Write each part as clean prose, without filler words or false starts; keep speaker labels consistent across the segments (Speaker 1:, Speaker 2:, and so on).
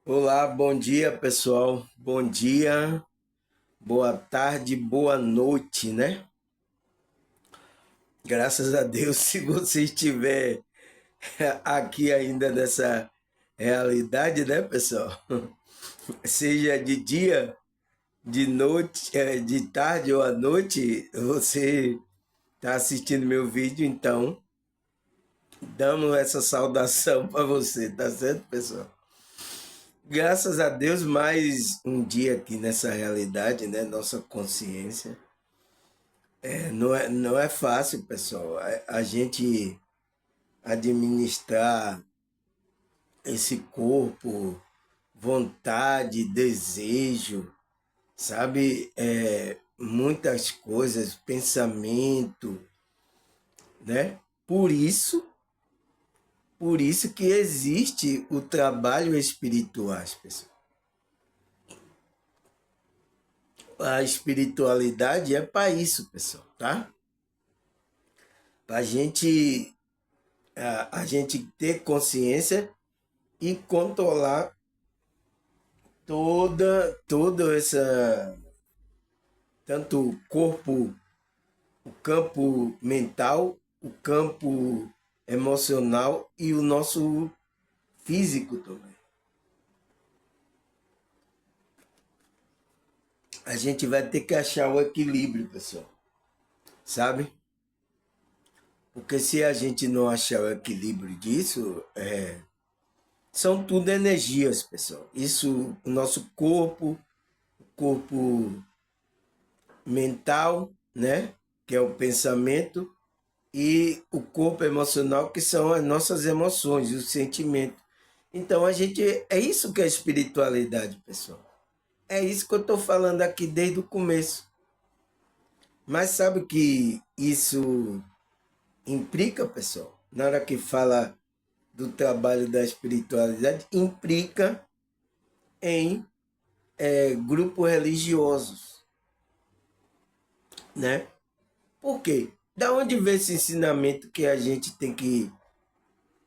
Speaker 1: Olá, bom dia pessoal. Bom dia, boa tarde, boa noite, né? Graças a Deus, se você estiver aqui ainda nessa realidade, né, pessoal? Seja de dia, de noite, de tarde ou à noite, você está assistindo meu vídeo, então damos essa saudação para você, tá certo, pessoal? Graças a Deus, mais um dia aqui nessa realidade, né? Nossa consciência. Não é fácil, pessoal, a gente administrar esse corpo, vontade, desejo, sabe? Muitas coisas, pensamento, né? Por isso que existe o trabalho espiritual, pessoal. A espiritualidade é para isso, pessoal, tá? Para a gente ter consciência e controlar toda essa, tanto o corpo, o campo mental, o campo emocional e o nosso físico também. A gente vai ter que achar o equilíbrio, pessoal, sabe? Porque se a gente não achar o equilíbrio disso, são tudo energias, pessoal. Isso, o nosso corpo, o corpo mental, né? Que é o pensamento, e o corpo emocional, que são as nossas emoções, os sentimentos. Então a gente é isso que é espiritualidade, pessoal. É isso que eu estou falando aqui desde o começo. Mas sabe o que isso implica, pessoal? Na hora que fala do trabalho da espiritualidade, implica em grupos religiosos, né? Por quê? Da onde vem esse ensinamento que a gente tem que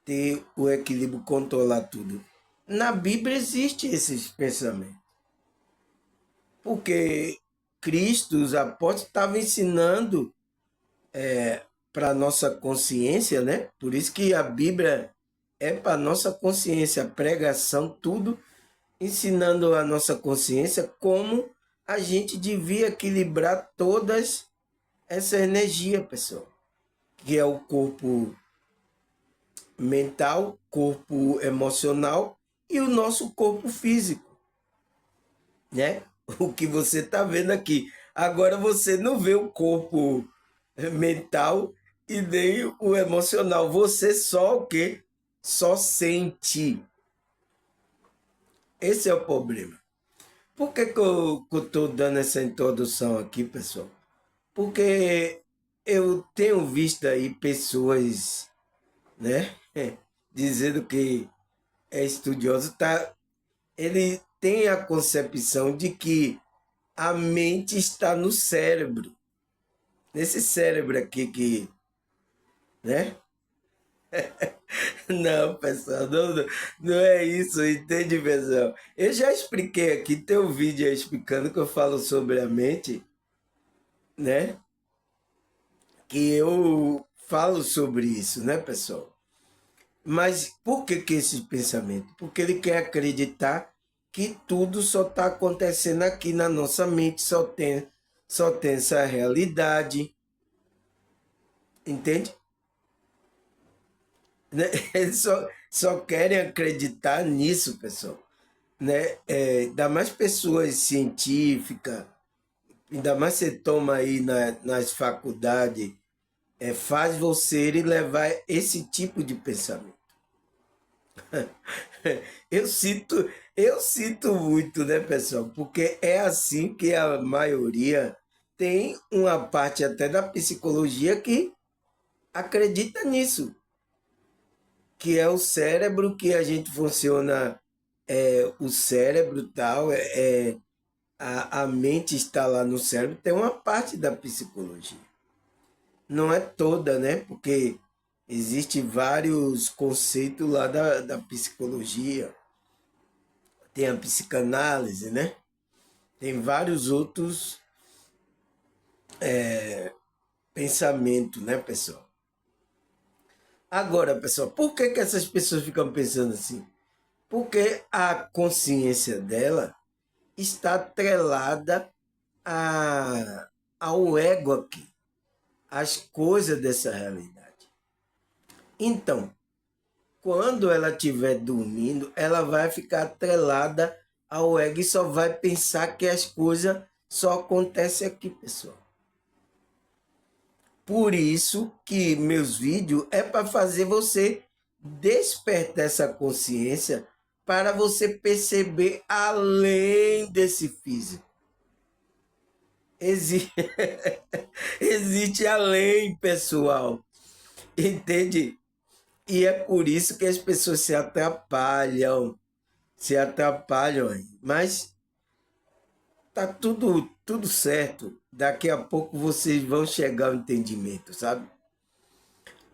Speaker 1: ter o equilíbrio, controlar tudo? Na Bíblia existe esses pensamentos. Porque Cristo, os apóstolos, estavam ensinando para a nossa consciência, né? Por isso que a Bíblia é para a nossa consciência, a pregação, tudo ensinando a nossa consciência como a gente devia equilibrar todas essa energia, pessoal, que é o corpo mental, corpo emocional e o nosso corpo físico, né? O que você está vendo aqui. Agora você não vê o corpo mental e nem o emocional. Você só o quê? Só sente. Esse é o problema. Por que eu estou dando essa introdução aqui, pessoal? Porque eu tenho visto aí pessoas, né, dizendo que é estudioso, tá? Ele tem a concepção de que a mente está no cérebro. Nesse cérebro aqui que, né? Não, pessoal, não é isso, entende, pessoal? Eu já expliquei aqui, tem um vídeo aí explicando que eu falo sobre a mente, né? Que eu falo sobre isso, né, pessoal? Mas por que esse pensamento? Porque ele quer acreditar que tudo só está acontecendo aqui na nossa mente, só tem essa realidade, entende? Né? Eles só querem acreditar nisso, pessoal. Né? Ainda mais pessoas científicas, ainda mais você toma aí nas faculdades, faz você levar esse tipo de pensamento. Eu sinto muito, né, pessoal? Porque é assim que a maioria tem uma parte até da psicologia que acredita nisso, que é o cérebro, que a gente funciona, o cérebro tal, a mente está lá no cérebro, tem uma parte da psicologia. Não é toda, né? Porque existe vários conceitos lá da psicologia, tem a psicanálise, né? Tem vários outros pensamentos, né, pessoal? Agora, pessoal, por que que essas pessoas ficam pensando assim? Porque a consciência dela está atrelada ao ego aqui, às coisas dessa realidade. Então, quando ela estiver dormindo, ela vai ficar atrelada ao ego e só vai pensar que as coisas só acontecem aqui, pessoal. Por isso que meus vídeos é para fazer você despertar essa consciência para você perceber além desse físico. Existe, existe além, pessoal. Entende? E é por isso que as pessoas se atrapalham. Se atrapalham aí. Mas tá tudo certo. Daqui a pouco vocês vão chegar ao entendimento, sabe?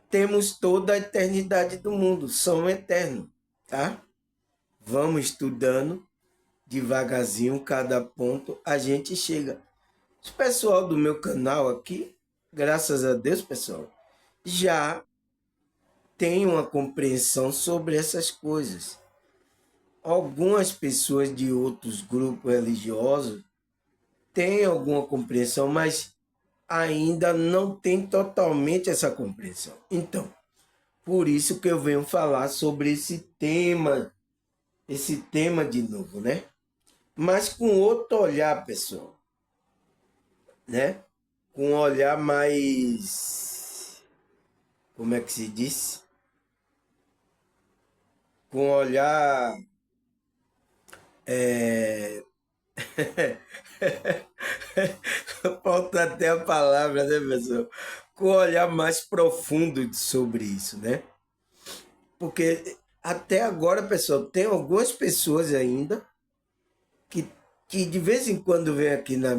Speaker 1: Temos toda a eternidade do mundo, somos eternos, tá? Vamos estudando devagarzinho, cada ponto a gente chega. O pessoal do meu canal aqui, graças a Deus, pessoal, já tem uma compreensão sobre essas coisas. Algumas pessoas de outros grupos religiosos têm alguma compreensão, mas ainda não tem totalmente essa compreensão. Então, por isso que eu venho falar sobre esse tema de novo, né? Mas com outro olhar, pessoal, né? Com um olhar mais, como é que se diz? Com um olhar falta até a palavra, né, pessoal? Com um olhar mais profundo sobre isso, né? Porque até agora, pessoal, tem algumas pessoas ainda que, que de vez em quando vem aqui no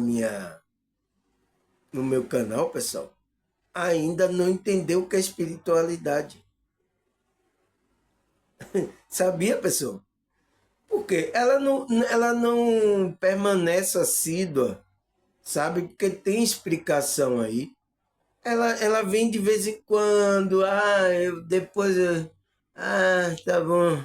Speaker 1: meu canal, pessoal, ainda não entendeu o que é espiritualidade. Sabia, pessoal? Porque ela não permanece assídua, sabe? Porque tem explicação aí. Ela vem de vez em quando, tá bom.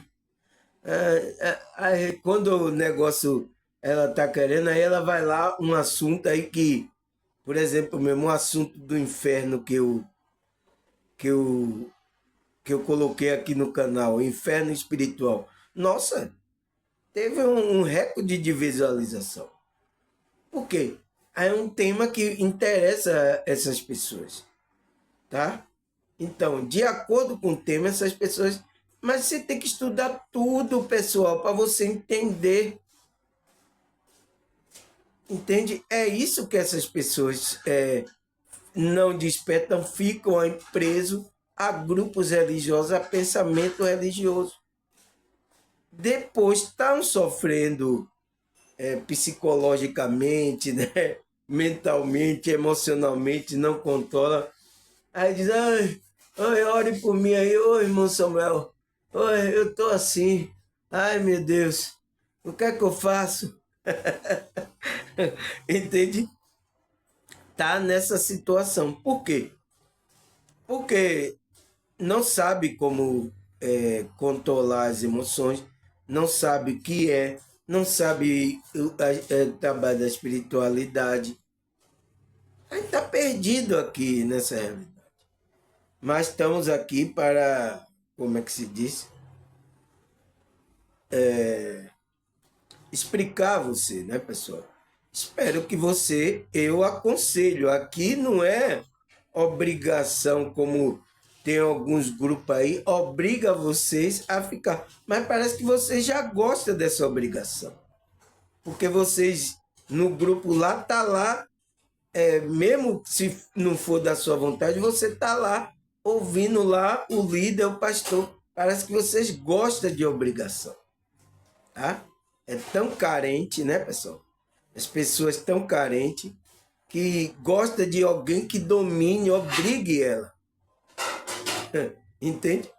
Speaker 1: Aí, quando o negócio ela tá querendo, aí ela vai lá, um assunto aí que, por exemplo, mesmo um assunto do inferno que eu, que eu coloquei aqui no canal, o inferno espiritual. Nossa, teve um recorde de visualização. Por quê? É um tema que interessa essas pessoas, tá? Então, de acordo com o tema, essas pessoas... Mas você tem que estudar tudo, pessoal, para você entender. Entende? É isso que essas pessoas não despertam, ficam aí presos a grupos religiosos, a pensamento religioso. Depois estão sofrendo psicologicamente, né? Mentalmente, emocionalmente, não controla. Aí diz, ai, ore por mim aí, ô irmão Samuel, oi, eu tô assim, ai meu Deus, o que é que eu faço? Entende? Tá nessa situação. Por quê? Porque não sabe como controlar as emoções, não sabe o que não sabe o trabalho da espiritualidade. Aí está perdido aqui nessa realidade. Mas estamos aqui para, como é que se diz? Explicar a você, né, pessoal? Espero que eu aconselho. Aqui não é obrigação, como tem alguns grupos aí, obriga vocês a ficar. Mas parece que vocês já gostam dessa obrigação. Porque vocês, no grupo lá, tá lá, mesmo se não for da sua vontade, você tá lá, ouvindo lá o líder, o pastor. Parece que vocês gostam de obrigação, tá? É tão carente, né, pessoal? As pessoas tão carentes que gosta de alguém que domine, obrigue ela. Entende?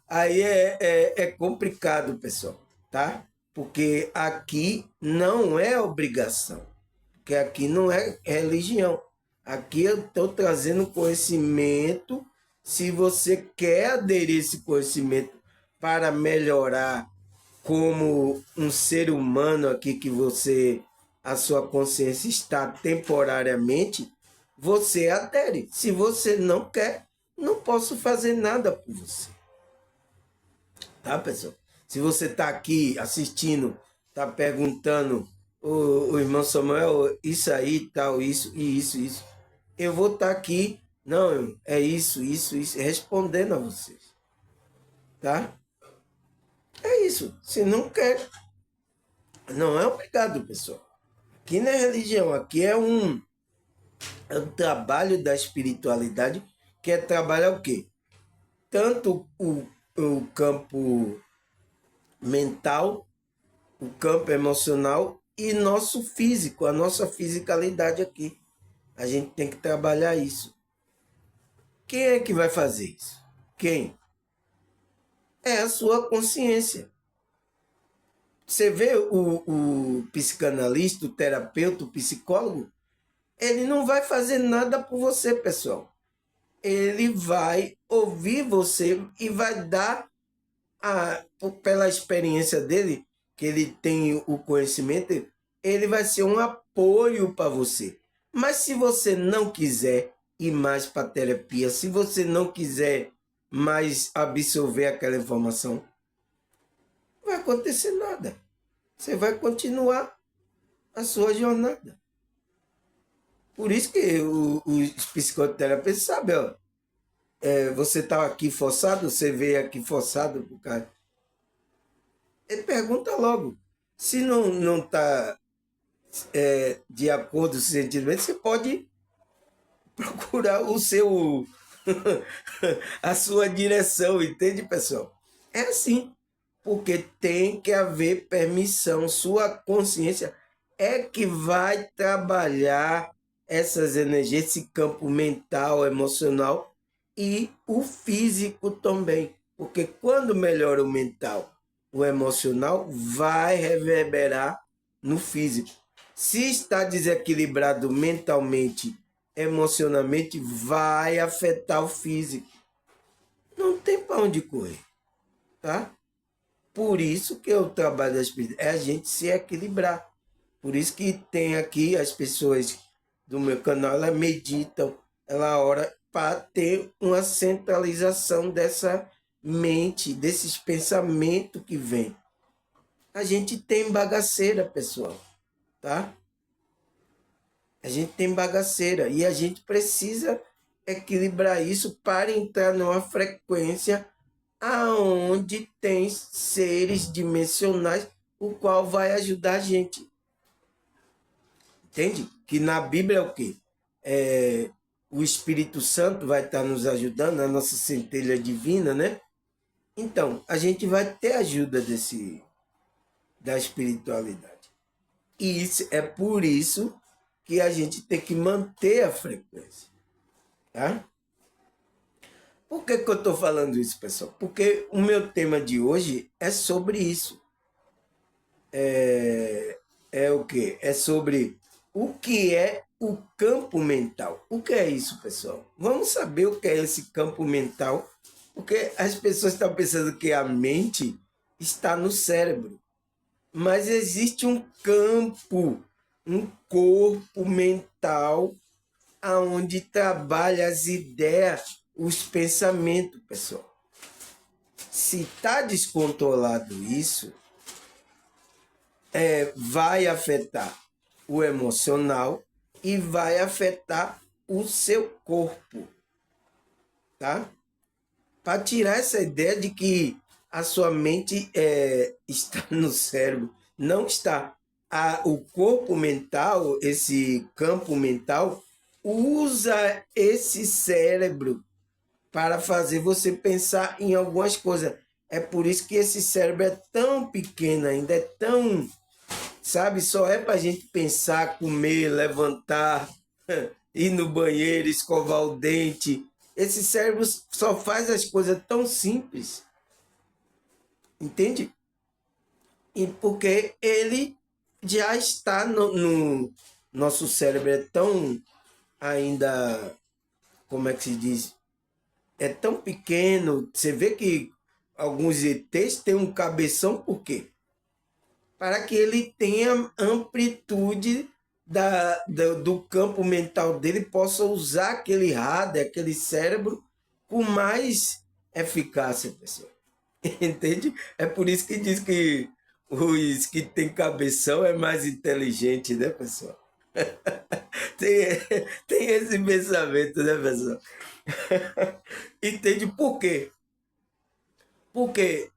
Speaker 1: Aí é complicado, pessoal. tá? Porque aqui não é obrigação, porque aqui não é religião. Aqui eu estou trazendo conhecimento. Se você quer aderir esse conhecimento para melhorar como um ser humano aqui que você, a sua consciência está temporariamente, você adere. Se você não quer, não posso fazer nada por você. Tá, pessoal? Se você está aqui assistindo, está perguntando, o irmão Samuel, isso aí, tal, isso, e isso. Eu vou estar aqui, não, é isso, respondendo a vocês. Tá? É isso. Se não quer, não é obrigado, pessoal. Aqui não é religião, aqui é um trabalho da espiritualidade, que é trabalhar o quê? Tanto o campo mental, o campo emocional e nosso físico, a nossa fisicalidade aqui. A gente tem que trabalhar isso. Quem é que vai fazer isso? Quem? É a sua consciência. Você vê o psicanalista, o terapeuta, o psicólogo, ele não vai fazer nada por você, pessoal. Ele vai ouvir você e vai dar, pela experiência dele, que ele tem o conhecimento, ele vai ser um apoio para você. Mas se você não quiser ir mais para a terapia, se você não quiser mais absorver aquela informação, não vai acontecer nada. Você vai continuar a sua jornada. Por isso que os psicoterapeutas sabem, ó, você está aqui forçado, você veio aqui forçado por causa. Ele pergunta logo. Se não está de acordo cientificamente, você pode procurar o seu a sua direção, entende, pessoal? É assim, porque tem que haver permissão. Sua consciência é que vai trabalhar essas energias, esse campo mental, emocional e o físico também. Porque quando melhora o mental, o emocional vai reverberar no físico. Se está desequilibrado mentalmente, emocionalmente, vai afetar o físico. Não tem para onde correr, tá? Por isso que o trabalho da espiritualidade é a gente se equilibrar. Por isso que tem aqui as pessoas do meu canal, elas meditam, ela ora para ter uma centralização dessa mente, desses pensamentos que vêm. A gente tem bagaceira, pessoal, tá? A gente tem bagaceira e a gente precisa equilibrar isso para entrar numa frequência aonde tem seres dimensionais, o qual vai ajudar a gente. Entende? Que na Bíblia é o quê? O Espírito Santo vai estar nos ajudando, a nossa centelha divina, né? Então, a gente vai ter ajuda da espiritualidade. E isso, é por isso que a gente tem que manter a frequência. Tá? Por que eu estou falando isso, pessoal? Porque o meu tema de hoje é sobre isso. É o quê? É sobre o que é o campo mental. O que é isso, pessoal? Vamos saber o que é esse campo mental, porque as pessoas estão pensando que a mente está no cérebro. Mas existe um campo, um corpo mental aonde trabalha as ideias, os pensamentos, pessoal. Se está descontrolado isso, vai afetar o emocional e vai afetar o seu corpo, tá? Para tirar essa ideia de que a sua mente está no cérebro, não está. O corpo mental, esse campo mental, usa esse cérebro para fazer você pensar em algumas coisas. É por isso que esse cérebro é tão pequeno ainda, é tão, sabe, só é para a gente pensar, comer, levantar, ir no banheiro, escovar o dente. Esse cérebro só faz as coisas tão simples, entende? E porque ele já está no nosso cérebro, é tão ainda, como é que se diz? É tão pequeno. Você vê que alguns ETs têm um cabeção, por quê? Para que ele tenha amplitude do campo mental dele, possa usar aquele radar, aquele cérebro, com mais eficácia, pessoal. Entende? É por isso que diz que os que têm cabeção é mais inteligente, né, pessoal? Tem, tem esse pensamento, né, pessoal? Entende por quê? Porque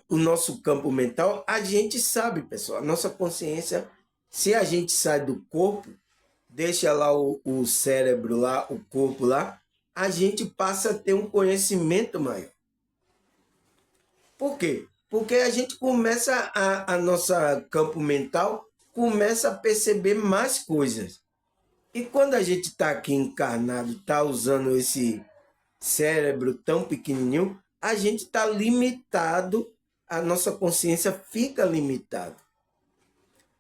Speaker 1: o nosso campo mental, a gente sabe, pessoal, a nossa consciência, se a gente sai do corpo, deixa lá o cérebro lá, o corpo lá, a gente passa a ter um conhecimento maior. Por quê? Porque a gente começa, a nossa campo mental começa a perceber mais coisas. E quando a gente está aqui encarnado, está usando esse cérebro tão pequenininho, a gente está limitado, a nossa consciência fica limitada.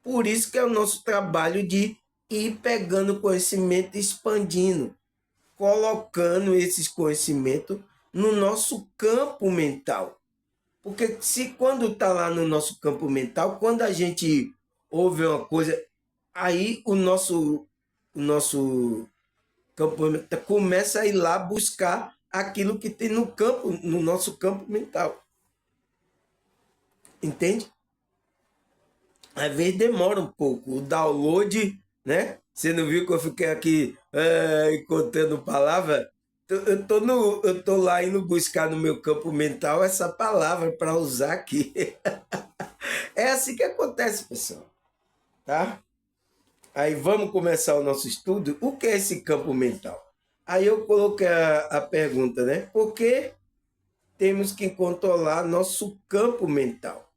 Speaker 1: Por isso que é o nosso trabalho de ir pegando conhecimento e expandindo, colocando esses conhecimentos no nosso campo mental. Porque se quando está lá no nosso campo mental, quando a gente ouve uma coisa, aí o nosso campo mental começa a ir lá buscar aquilo que tem no campo, no nosso campo mental. Entende? Às vezes demora um pouco. O download, né? Você não viu que eu fiquei aqui contando palavra? Eu tô lá indo buscar no meu campo mental essa palavra para usar aqui. É assim que acontece, pessoal. Tá? Aí vamos começar o nosso estudo. O que é esse campo mental? Aí eu coloquei a pergunta, né? Por que temos que controlar nosso campo mental?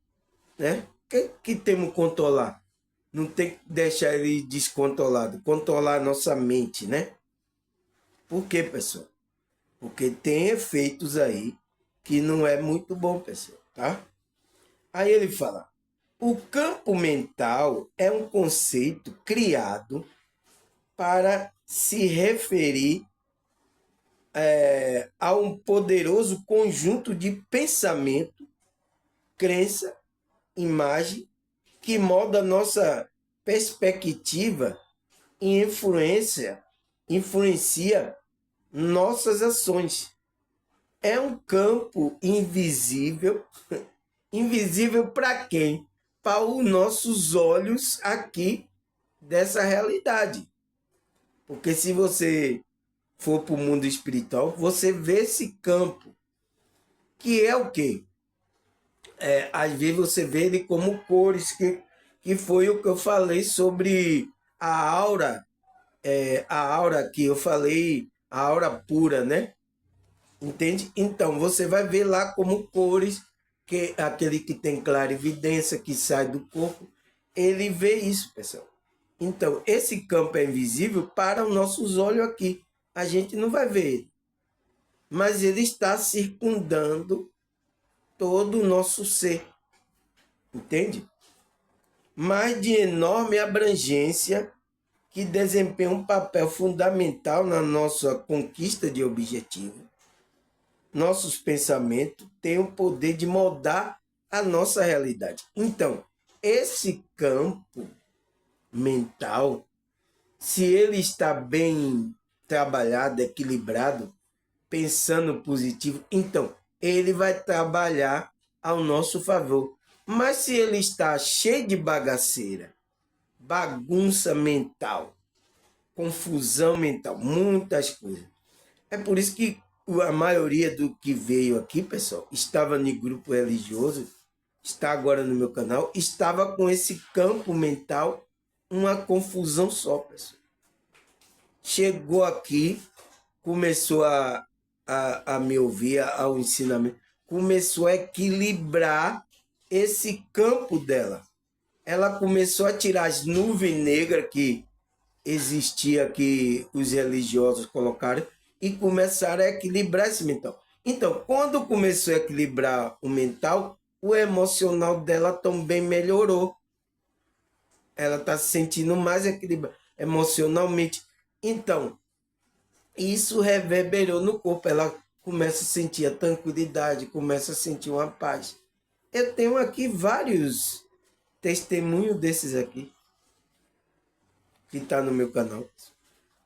Speaker 1: Né? O que temos que controlar? Não tem que deixar ele descontrolado. Controlar a nossa mente, né? Por quê, pessoal? Porque tem efeitos aí que não é muito bom, pessoal, tá? Aí ele fala, o campo mental é um conceito criado para se referir a um poderoso conjunto de pensamento, crença, imagem, que molda nossa perspectiva e influencia nossas ações. É um campo invisível. Invisível para quem? Para os nossos olhos aqui dessa realidade. Porque se você for para o mundo espiritual, você vê esse campo, que é o quê? Às vezes você vê ele como cores, que foi o que eu falei sobre a aura que eu falei, a aura pura, né? Entende? Então, você vai ver lá como cores, que aquele que tem clarividência, que sai do corpo, ele vê isso, pessoal. Então, esse campo é invisível para os nossos olhos aqui. A gente não vai ver ele. Mas ele está circundando todo o nosso ser. Entende? Mas de enorme abrangência, que desempenha um papel fundamental na nossa conquista de objetivos. Nossos pensamentos têm o poder de moldar a nossa realidade. Então, esse campo mental, se ele está bem trabalhado, equilibrado, pensando positivo, então ele vai trabalhar ao nosso favor. Mas se ele está cheio de bagaceira, bagunça mental, confusão mental, muitas coisas. É por isso que a maioria do que veio aqui, pessoal, estava no grupo religioso, está agora no meu canal, estava com esse campo mental, uma confusão só, pessoal. Chegou aqui, começou a me ouvir, ao ensinamento, começou a equilibrar esse campo dela. Ela começou a tirar as nuvens negras que existia, que os religiosos colocaram, e começaram a equilibrar esse mental. Então, quando começou a equilibrar o mental, o emocional dela também melhorou. Ela está se sentindo mais equilibrada emocionalmente. Então, isso reverberou no corpo. Ela começa a sentir a tranquilidade, começa a sentir uma paz. Eu tenho aqui vários testemunhos desses aqui, que está no meu canal.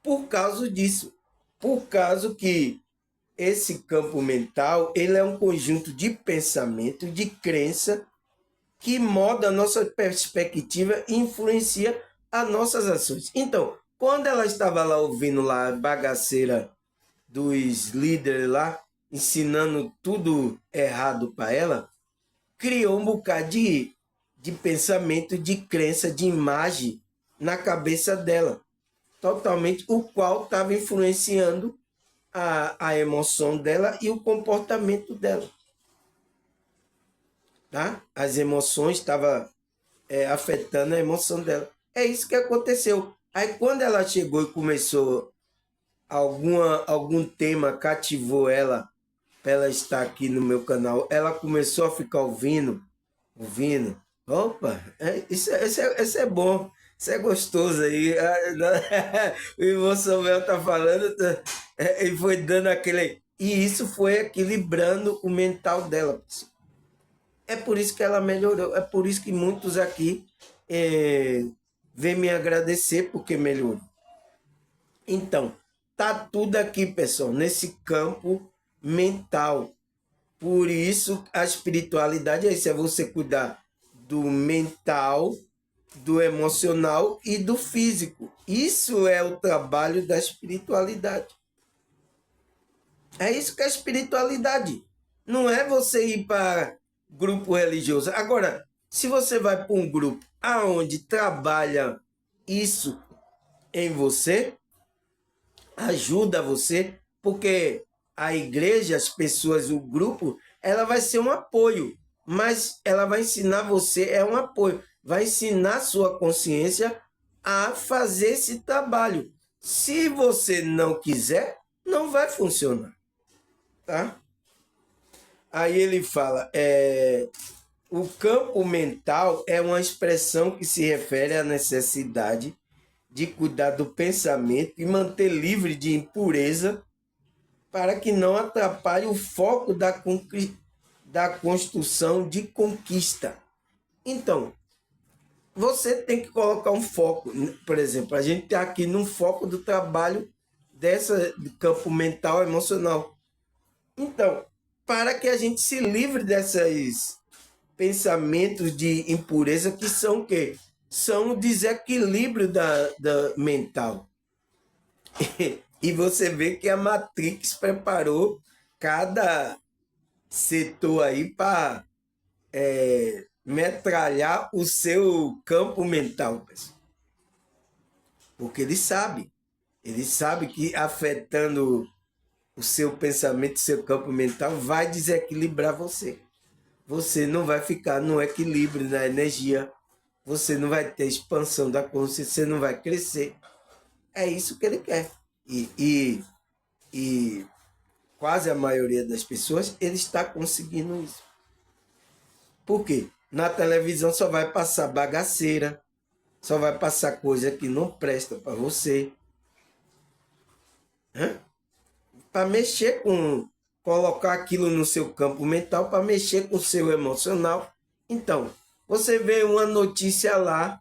Speaker 1: Por causa disso. Por causa que esse campo mental, ele é um conjunto de pensamento, de crença, que molda a nossa perspectiva e influencia as nossas ações. Então, quando ela estava lá ouvindo lá a bagaceira dos líderes lá, ensinando tudo errado para ela, criou um bocado de pensamento, de crença, de imagem na cabeça dela, totalmente, o qual estava influenciando a emoção dela e o comportamento dela. Tá? As emoções estavam afetando a emoção dela. É isso que aconteceu. Aí quando ela chegou e começou, algum tema cativou ela para ela estar aqui no meu canal, ela começou a ficar ouvindo. Opa, isso é bom, isso é gostoso aí. O irmão Samuel tá falando, e foi dando aquele... E isso foi equilibrando o mental dela. É por isso que ela melhorou, é por isso que muitos aqui vêm me agradecer porque melhorou. Então, tá tudo aqui, pessoal, nesse campo mental. Por isso, a espiritualidade é isso, é você cuidar do mental, do emocional e do físico. Isso é o trabalho da espiritualidade. É isso que é espiritualidade. Não é você ir para grupo religioso. Agora, se você vai para um grupo aonde trabalha isso em você, ajuda você, porque a igreja, as pessoas, o grupo, ela vai ser um apoio, mas ela vai ensinar você, é um apoio, vai ensinar a sua consciência a fazer esse trabalho. Se você não quiser, não vai funcionar, tá? Aí ele fala, o campo mental é uma expressão que se refere à necessidade de cuidar do pensamento e manter livre de impureza para que não atrapalhe o foco da construção de conquista. Então, você tem que colocar um foco. Por exemplo, a gente está aqui num foco do trabalho do campo mental emocional. Então, para que a gente se livre desses pensamentos de impureza que são o quê? São o desequilíbrio da mental. E você vê que a Matrix preparou cada setor aí para metralhar o seu campo mental, pessoal. Porque ele sabe que afetando o seu pensamento, o seu campo mental, vai desequilibrar você. Você não vai ficar no equilíbrio da energia, você não vai ter expansão da consciência, você não vai crescer. É isso que ele quer. E quase a maioria das pessoas, ele está conseguindo isso. Por quê? Na televisão só vai passar bagaceira, só vai passar coisa que não presta para você. Para mexer com... colocar aquilo no seu campo mental, para mexer com o seu emocional. Então, você vê uma notícia lá,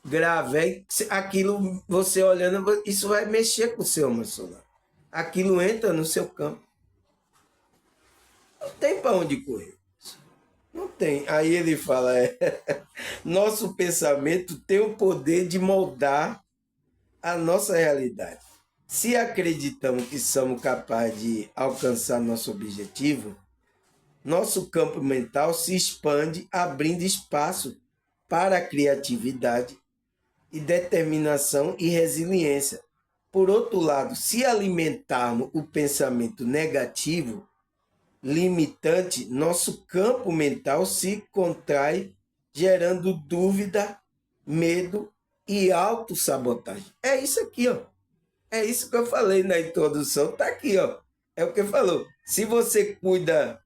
Speaker 1: grave, aquilo você olhando, isso vai mexer com o seu emocional. Aquilo entra no seu campo. Não tem para onde correr. Não tem. Aí ele fala, nosso pensamento tem o poder de moldar a nossa realidade. Se acreditamos que somos capazes de alcançar nosso objetivo, nosso campo mental se expande, abrindo espaço para a criatividade e determinação e resiliência. Por outro lado, se alimentarmos o pensamento negativo, limitante, nosso campo mental se contrai, gerando dúvida, medo e autossabotagem. É isso aqui, ó. É isso que eu falei na introdução, tá aqui, ó. É o que falou. Se você cuida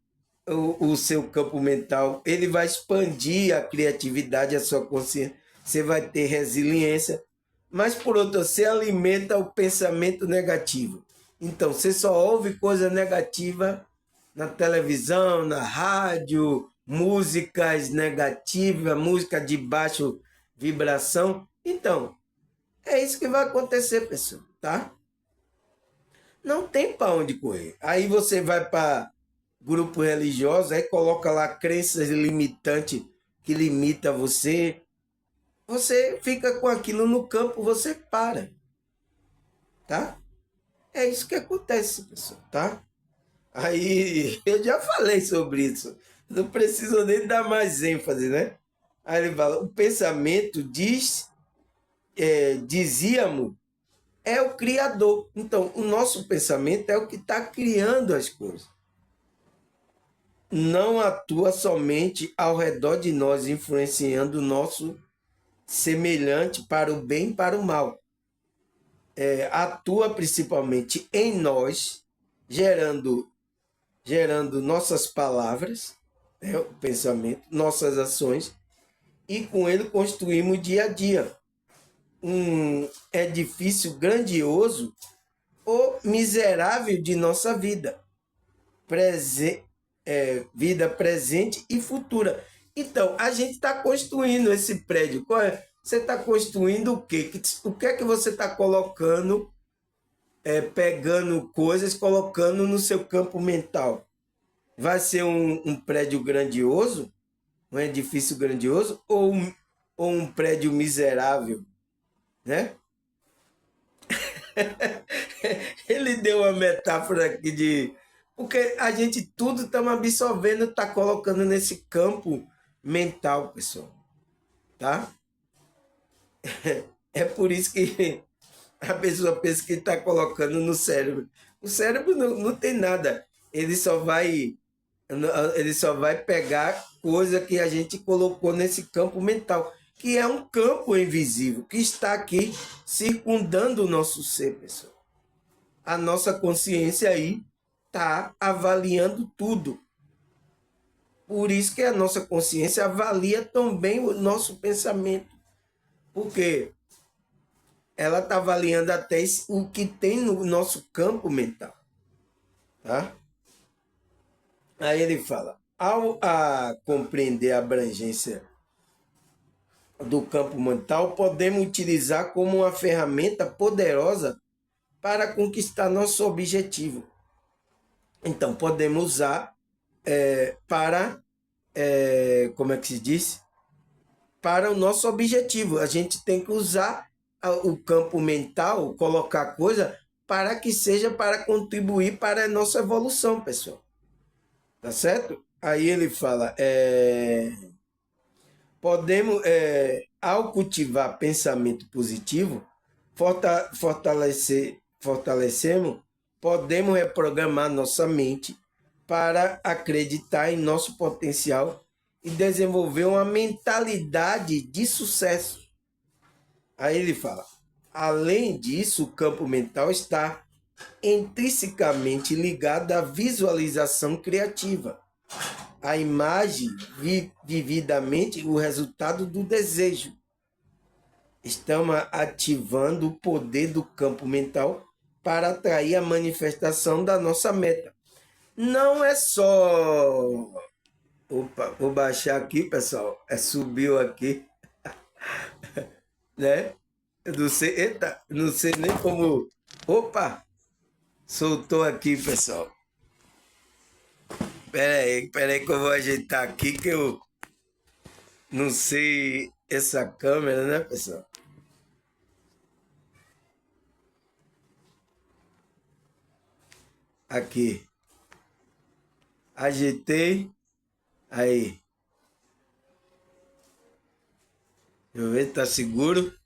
Speaker 1: o seu campo mental, ele vai expandir a criatividade, a sua consciência, você vai ter resiliência, mas por outro, você alimenta o pensamento negativo. Então, você só ouve coisa negativa na televisão, na rádio, músicas negativas, música de baixa vibração. Então, é isso que vai acontecer, pessoal, tá? Não tem para onde correr. Aí você vai para grupo religioso, aí coloca lá crenças limitantes que limita você. Você fica com aquilo no campo, você para, tá? É isso que acontece, pessoal, tá? Aí eu já falei sobre isso. Não preciso nem dar mais ênfase, né? Aí ele fala, o pensamento dizíamos, é o criador. Então, o nosso pensamento é o que está criando as coisas. Não atua somente ao redor de nós, influenciando o nosso semelhante para o bem e para o mal. Atua principalmente em nós, gerando nossas palavras, o pensamento, nossas ações, e com ele construímos dia a dia um edifício grandioso ou miserável de nossa vida, vida presente e futura. Então, a gente está construindo esse prédio. Você está construindo o quê? O que é que você está colocando, pegando coisas, colocando no seu campo mental? Vai ser um prédio grandioso, um edifício grandioso, ou um prédio miserável, né? Ele deu uma metáfora aqui de... Porque a gente tudo estamos absorvendo, está colocando nesse campo mental, pessoal, tá? É por isso que a pessoa pensa que está colocando no cérebro. O cérebro não tem nada. Ele só vai pegar coisa que a gente colocou nesse campo mental, que é um campo invisível, que está aqui circundando o nosso ser, pessoal. A nossa consciência aí está avaliando tudo. Por isso que a nossa consciência avalia também o nosso pensamento. Porque ela está avaliando até o que tem no nosso campo mental. Tá? Aí ele fala, ao compreender a abrangência do campo mental, podemos utilizar como uma ferramenta poderosa para conquistar nosso objetivo. Então, podemos usar para, como é que se diz? Para o nosso objetivo. A gente tem que usar o campo mental, colocar coisa para que seja para contribuir para a nossa evolução, pessoal. Tá certo? Aí ele fala, podemos, ao cultivar pensamento positivo, fortalecemos, podemos reprogramar nossa mente para acreditar em nosso potencial e desenvolver uma mentalidade de sucesso. Aí ele fala, além disso, o campo mental está intrinsecamente ligado à visualização criativa. A imagem vividamente o resultado do desejo. Estamos ativando o poder do campo mental para atrair a manifestação da nossa meta. Não é só... Opa, vou baixar aqui, pessoal. Subiu aqui, né? Eu não sei, eita, não sei nem como... Opa, soltou aqui, pessoal. Pera aí que eu vou ajeitar aqui que eu não sei essa câmera, né, pessoal? Aqui. Ajeitei. Aí. Deixa eu ver, tá seguro?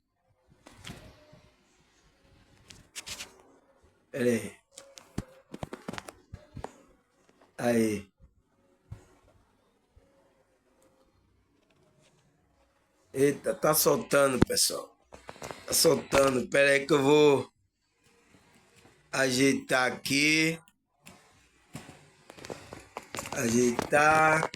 Speaker 1: Pera aí. Aí. Eita, tá soltando, pessoal. Tá soltando. Pera aí que eu vou ajeitar aqui. ajeitar.